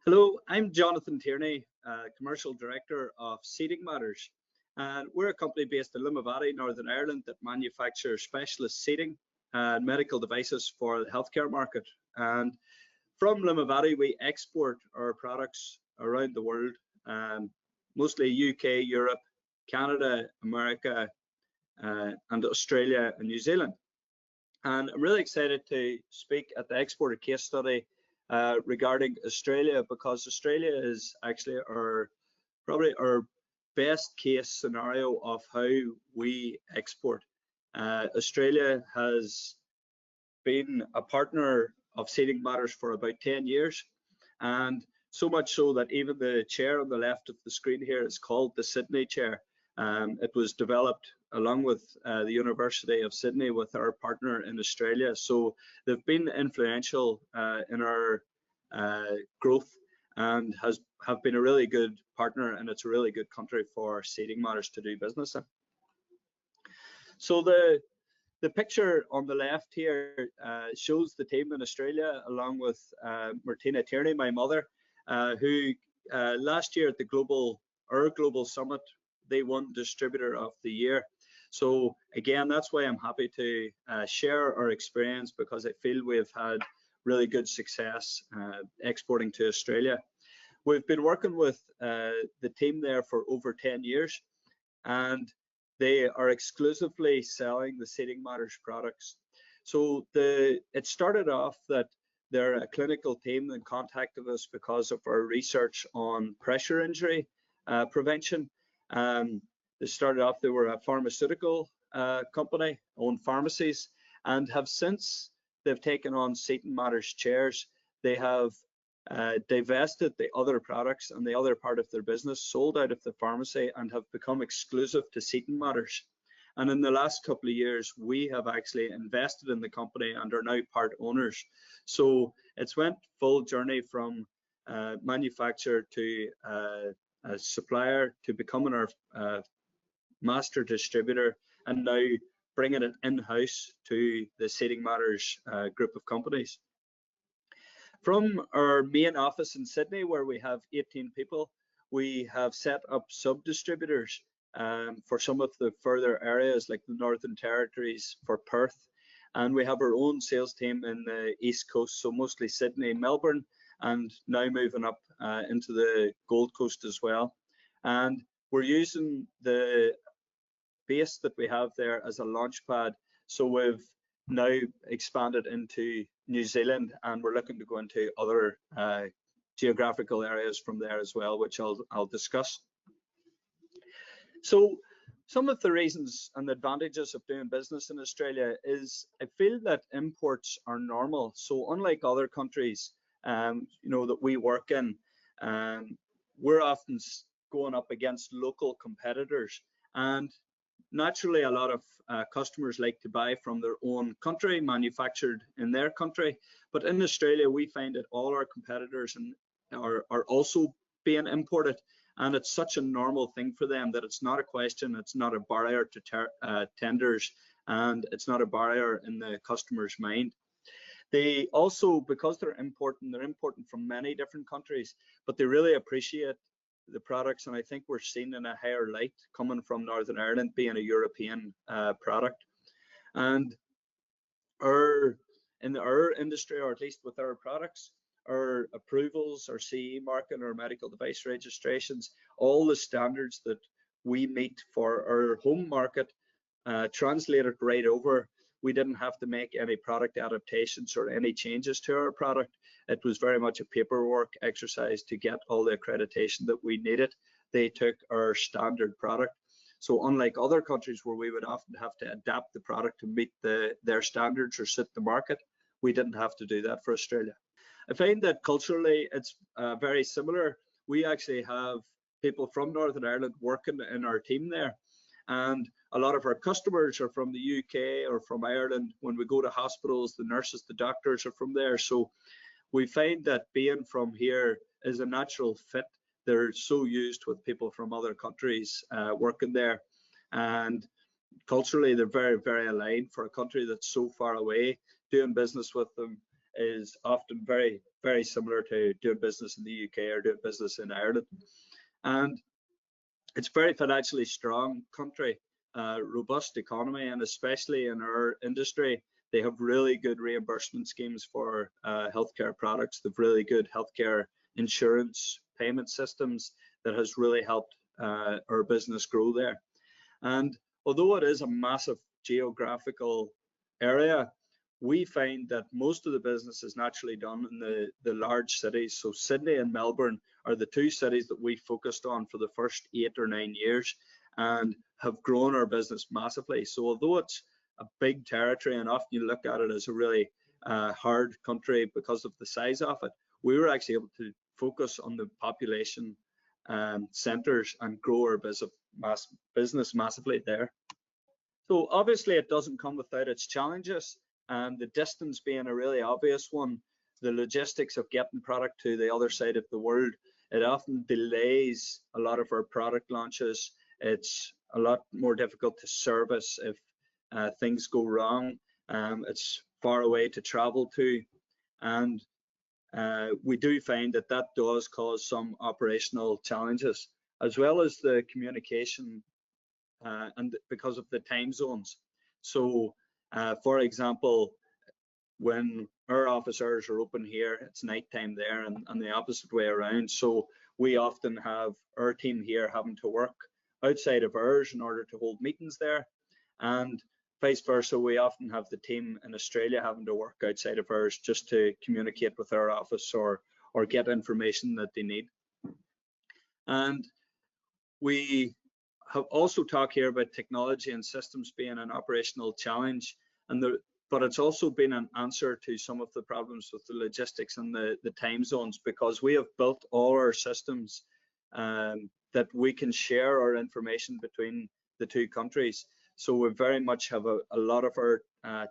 Hello, I'm Jonathan Tierney, Commercial Director of Seating Matters. And we're a company based in Limavady, Northern Ireland, that manufactures specialist seating and medical devices for the healthcare market. And from Limavady, we export our products around the world, mostly UK, Europe, Canada, America, and Australia and New Zealand. And I'm really excited to speak at the exporter case study regarding Australia, because Australia is actually probably our best case scenario of how we export. Australia has been a partner of Seating Matters for about 10 years, and so much so that even the chair on the left of the screen here is called the Sydney chair. It was developed along with the University of Sydney with our partner in Australia. So they've been influential in our growth and have been a really good partner, and it's a really good country for Seating Matters to do business in. So the picture on the left here shows the team in Australia along with Martina Tierney, my mother, who last year at the Global Summit, they won Distributor of the Year. So again, that's why I'm happy to share our experience, because I feel we've had really good success exporting to Australia. We've been working with the team there for over 10 years, and they are exclusively selling the Seating Matters products. So it started off that they're a clinical team that contacted us because of our research on pressure injury prevention. They started off, they were a pharmaceutical company, owned pharmacies, and have since they've taken on Seating Matters chairs. They have divested the other products and the other part of their business, sold out of the pharmacy, and have become exclusive to Seating Matters. And in the last couple of years, we have actually invested in the company and are now part owners. So it's went full journey from manufacturer to a supplier to becoming our master distributor, and now bringing it in-house to the Seating Matters group of companies. From our main office in Sydney, where we have 18 people, we have set up sub-distributors for some of the further areas like the Northern Territories, for Perth, and we have our own sales team in the East Coast, so mostly Sydney, Melbourne, and now moving up into the Gold Coast as well. And we're using the base that we have there as a launch pad. So we've now expanded into New Zealand, and we're looking to go into other geographical areas from there as well, which I'll discuss. So some of the reasons and the advantages of doing business in Australia is I feel that imports are normal. So unlike other countries, that we work in, we're often going up against local competitors, and naturally a lot of customers like to buy from their own country, manufactured in their country. But in Australia, we find that all our competitors are also being imported, and it's such a normal thing for them that it's not a question, it's not a barrier to tenders, and it's not a barrier in the customer's mind. They also, because they're importing from many different countries, but they really appreciate the products, and I think we're seen in a higher light coming from Northern Ireland being a European product. And in our industry, or at least with our products, our approvals, our CE marking, our medical device registrations, all the standards that we meet for our home market translated right over. We didn't have to make any product adaptations or any changes to our product. It was very much a paperwork exercise to get all the accreditation that we needed. They took our standard product. So unlike other countries where we would often have to adapt the product to meet their standards or suit the market, we didn't have to do that for Australia. I find that culturally it's very similar. We actually have people from Northern Ireland working in our team there, and a lot of our customers are from the UK or from Ireland. When we go to hospitals, the nurses, the doctors are from there. So we find that being from here is a natural fit. They're so used with people from other countries working there, and culturally they're very, very aligned for a country that's so far away. Doing business with them is often very, very similar to doing business in the UK or doing business in Ireland. And it's a very financially strong country, robust economy, and especially in our industry, they have really good reimbursement schemes for healthcare products. They've really good healthcare insurance payment systems that has really helped our business grow there. And although it is a massive geographical area, we find that most of the business is naturally done in the large cities. So Sydney and Melbourne are the two cities that we focused on for the first 8 or 9 years and have grown our business massively. So although it's a big territory and often you look at it as a really hard country because of the size of it, we were actually able to focus on the population centres and grow our business massively there. So obviously it doesn't come without its challenges, and the distance being a really obvious one. The logistics of getting product to the other side of the world, it often delays a lot of our product launches. It's a lot more difficult to service if things go wrong. It's far away to travel to, and we do find that that does cause some operational challenges, as well as the communication and because of the time zones. So for example, when our office hours are open here, it's nighttime there, and the opposite way around. So we often have our team here having to work outside of ours in order to hold meetings there, and vice versa. We often have the team in Australia having to work outside of ours just to communicate with our office or get information that they need. And we have also talked here about technology and systems being an operational challenge, but it's also been an answer to some of the problems with the logistics and the time zones, because we have built all our systems that we can share our information between the two countries. So we very much have a lot of our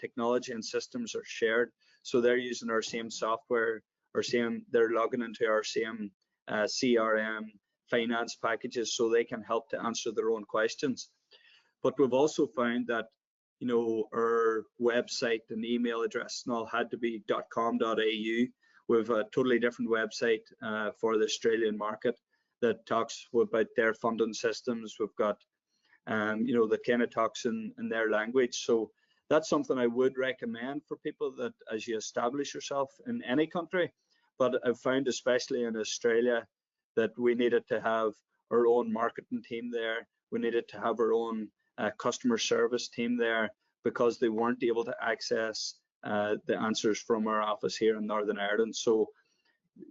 technology and systems are shared. So they're using our same software, they're logging into our same CRM finance packages, so they can help to answer their own questions. But we've also found that, you know, our website and email address and all had to be .com.au. We've a totally different website for the Australian market that talks about their funding systems. We've got, you know, that kind of talks in their language. So that's something I would recommend for people, that as you establish yourself in any country, but I've found especially in Australia that we needed to have our own marketing team there. We needed to have our own customer service team there, because they weren't able to access the answers from our office here in Northern Ireland. So,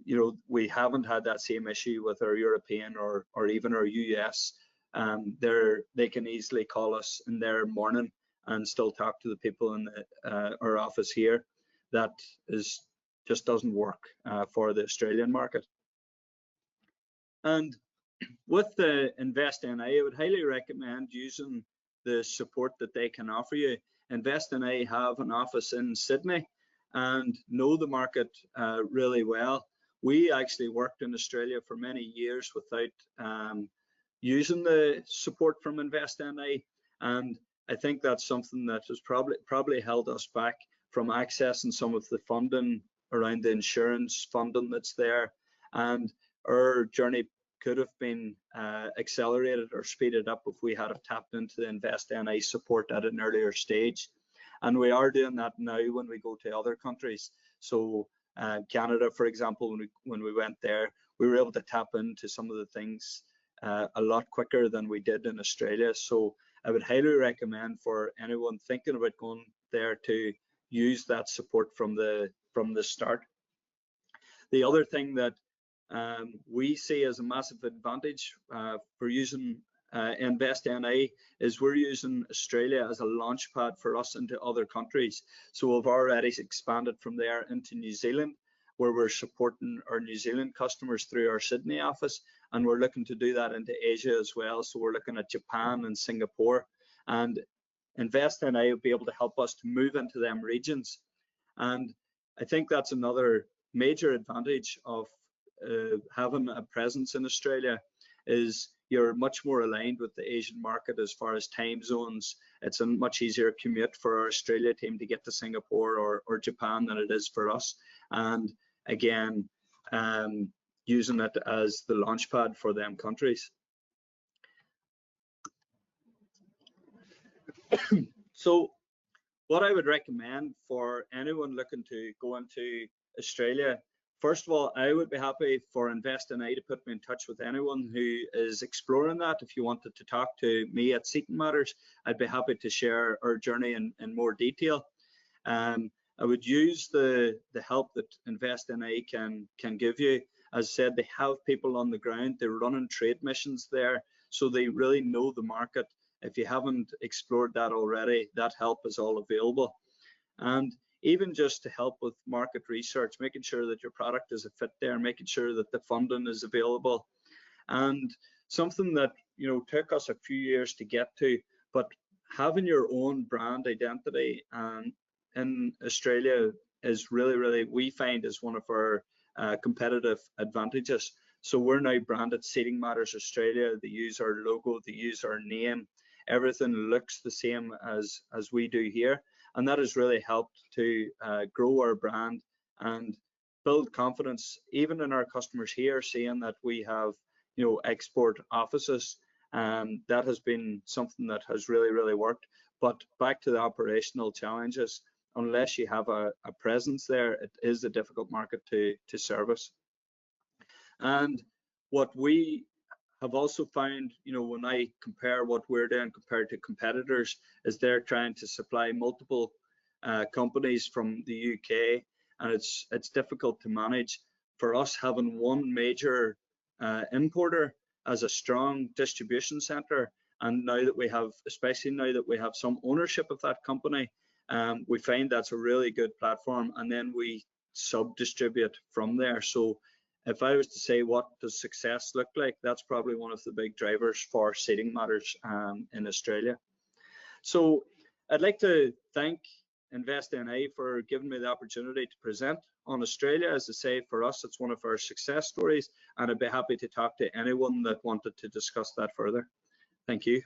you know, we haven't had that same issue with our European or even our US. They can easily call us in their morning and still talk to the people in our office here. That just doesn't work for the Australian market. And with the InvestNA, I would highly recommend using the support that they can offer you. InvestNA have an office in Sydney and know the market really well. We actually worked in Australia for many years without using the support from InvestNA, and I think that's something that has probably held us back from accessing some of the funding around the insurance funding that's there. And our journey could have been accelerated or speeded up if we had have tapped into the InvestNA support at an earlier stage. And we are doing that now when we go to other countries. So Canada, for example, when we went there, we were able to tap into some of the things a lot quicker than we did in Australia. So I would highly recommend for anyone thinking about going there to use that support from the start. The other thing that we see as a massive advantage for using InvestNA is we're using Australia as a launch pad for us into other countries. So we've already expanded from there into New Zealand, where we're supporting our New Zealand customers through our Sydney office, and we're looking to do that into Asia as well. So we're looking at Japan and Singapore, and InvestNA will be able to help us to move into them regions. And I think that's another major advantage of having a presence in Australia, is you're much more aligned with the Asian market as far as time zones. It's a much easier commute for our Australia team to get to Singapore or Japan than it is for us. And again, using it as the launchpad for them countries. So what I would recommend for anyone looking to go into Australia, first of all, I would be happy for Invest NI to put me in touch with anyone who is exploring that. If you wanted to talk to me at Seating Matters, I'd be happy to share our journey in more detail. I would use the help that Invest NI can give you. As I said, they have people on the ground, they're running trade missions there, so they really know the market. If you haven't explored that already, that help is all available. And even just to help with market research, making sure that your product is a fit there, making sure that the funding is available. And something that, you know, took us a few years to get to, but having your own brand identity in Australia is really, we find, is one of our competitive advantages. So we're now branded Seating Matters Australia. They use our logo, they use our name. Everything looks the same as we do here, and that has really helped to grow our brand and build confidence even in our customers here, seeing that we have, you know, export offices. That has been something that has really worked. But back to the operational challenges, unless you have a presence there, it is a difficult market to service. And what we have also found, you know, when I compare what we're doing compared to competitors, is they're trying to supply multiple companies from the UK, and it's difficult to manage. For us, having one major importer as a strong distribution center, and now that we have, especially now that we have some ownership of that company, we find that's a really good platform, and then we sub-distribute from there. So if I was to say what does success look like, that's probably one of the big drivers for Seating Matters in Australia. So I'd like to thank Invest NI for giving me the opportunity to present on Australia. As I say, for us, it's one of our success stories, and I'd be happy to talk to anyone that wanted to discuss that further. Thank you.